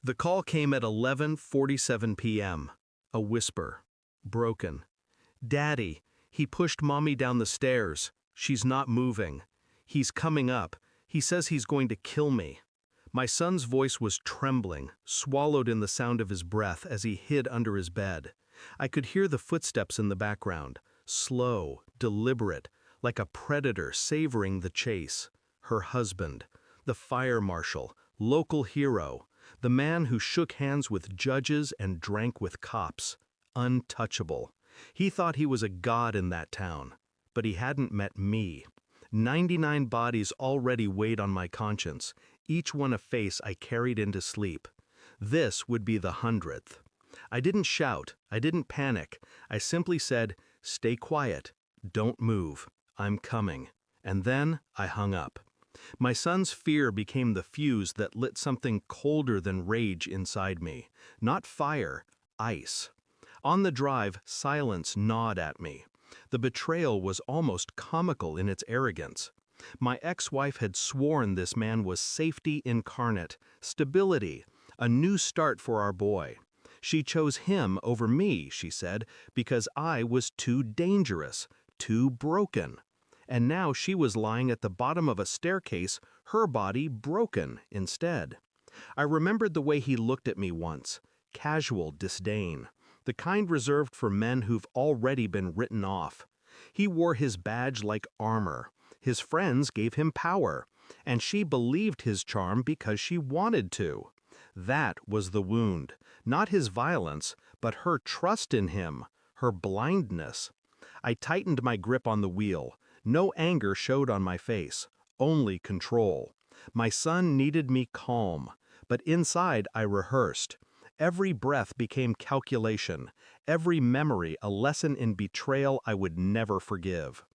The call came at 11:47 p.m. A whisper. Broken. "Daddy, he pushed Mommy down the stairs. She's not moving. He's coming up. He says he's going to kill me." My son's voice was trembling, swallowed in the sound of his breath as he hid under his bed. I could hear the footsteps in the background, slow, deliberate, like a predator savoring the chase. Her husband, the fire marshal, local hero, the man who shook hands with judges and drank with cops. Untouchable. He thought he was a god in that town. But he hadn't met me. 99 bodies already weighed on my conscience, each one a face I carried into sleep. This would be the 100th. I didn't shout, I didn't panic. I simply said, "Stay quiet, don't move, I'm coming." And then I hung up. My son's fear became the fuse that lit something colder than rage inside me. Not fire, ice. On the drive, silence gnawed at me. The betrayal was almost comical in its arrogance. My ex-wife had sworn this man was safety incarnate, stability, a new start for our boy. She chose him over me, she said, because I was too dangerous, too broken. And now she was lying at the bottom of a staircase, her body broken instead. I remembered the way he looked at me once, casual disdain, the kind reserved for men who've already been written off. He wore his badge like armor. His friends gave him power, and she believed his charm because she wanted to. That was the wound, not his violence, but her trust in him, her blindness. I tightened my grip on the wheel. No anger showed on my face, only control. My son needed me calm, but inside I rehearsed. Every breath became calculation, every memory a lesson in betrayal I would never forgive.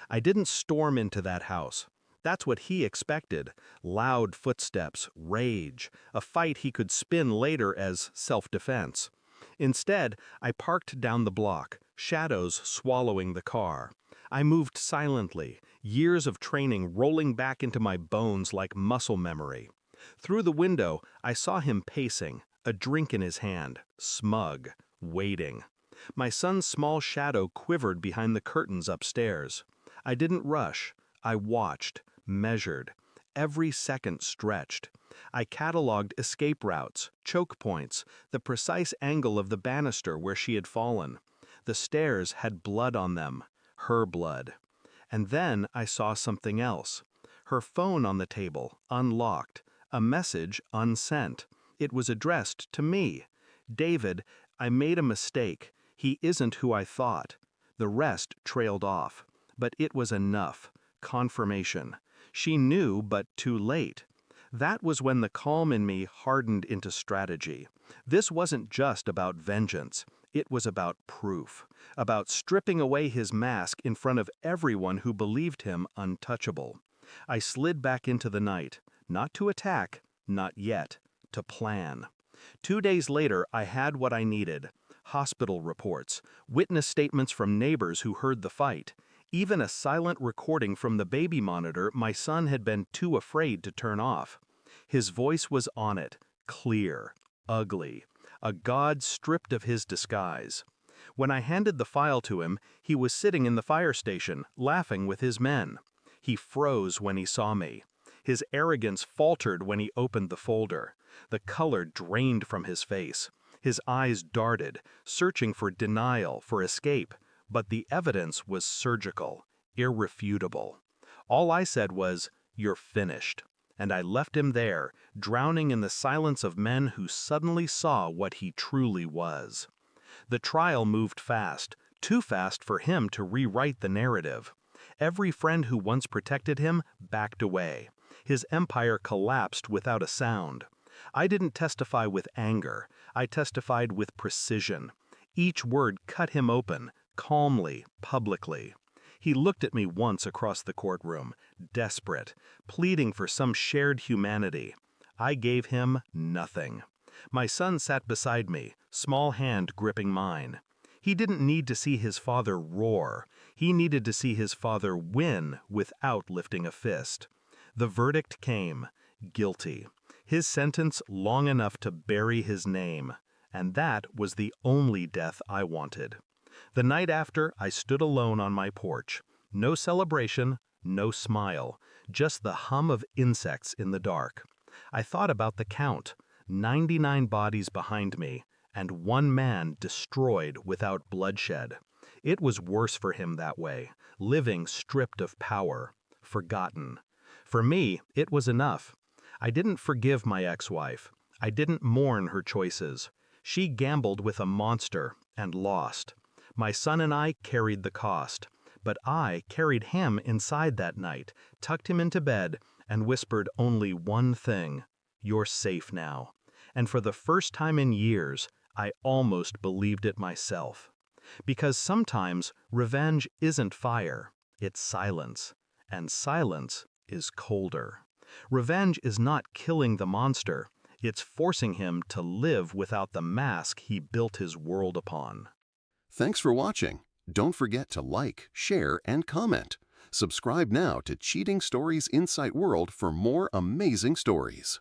I didn't storm into that house. That's what he expected. Loud footsteps, rage, a fight he could spin later as self-defense. Instead, I parked down the block, shadows swallowing the car. I moved silently, years of training rolling back into my bones like muscle memory. Through the window, I saw him pacing, a drink in his hand, smug, waiting. My son's small shadow quivered behind the curtains upstairs. I didn't rush. I watched, measured. Every second stretched. I cataloged escape routes, choke points, the precise angle of the banister where she had fallen. The stairs had blood on them, her blood. And then I saw something else. Her phone on the table, unlocked, a message unsent. It was addressed to me. "David, I made a mistake. He isn't who I thought." The rest trailed off. But it was enough. Confirmation. She knew, but too late. That was when the calm in me hardened into strategy. This wasn't just about vengeance. It was about proof, about stripping away his mask in front of everyone who believed him untouchable. I slid back into the night, not to attack, not yet, to plan. 2 days later, I had what I needed. Hospital reports, witness statements from neighbors who heard the fight, even a silent recording from the baby monitor my son had been too afraid to turn off. His voice was on it, clear, ugly, a god stripped of his disguise. When I handed the file to him, he was sitting in the fire station, laughing with his men. He froze when he saw me. His arrogance faltered when he opened the folder. The color drained from his face. His eyes darted, searching for denial, for escape. But the evidence was surgical, irrefutable. All I said was, "You're finished." And I left him there, drowning in the silence of men who suddenly saw what he truly was. The trial moved fast, too fast for him to rewrite the narrative. Every friend who once protected him backed away. His empire collapsed without a sound. I didn't testify with anger. I testified with precision. Each word cut him open, calmly, publicly. He looked at me once across the courtroom, desperate, pleading for some shared humanity. I gave him nothing. My son sat beside me, small hand gripping mine. He didn't need to see his father roar. He needed to see his father win without lifting a fist. The verdict came, guilty. His sentence long enough to bury his name, and that was the only death I wanted. The night after, I stood alone on my porch. No celebration, no smile, just the hum of insects in the dark. I thought about the count, 99 bodies behind me, and one man destroyed without bloodshed. It was worse for him that way, living stripped of power, forgotten. For me, it was enough. I didn't forgive my ex-wife. I didn't mourn her choices. She gambled with a monster and lost. My son and I carried the cost, but I carried him inside that night, tucked him into bed, and whispered only one thing: "You're safe now." And for the first time in years, I almost believed it myself. Because sometimes revenge isn't fire, it's silence, and silence is colder. Revenge is not killing the monster, it's forcing him to live without the mask he built his world upon. Thanks for watching. Don't forget to like, share, and comment. Subscribe now to Cheating Stories Insight World for more amazing stories.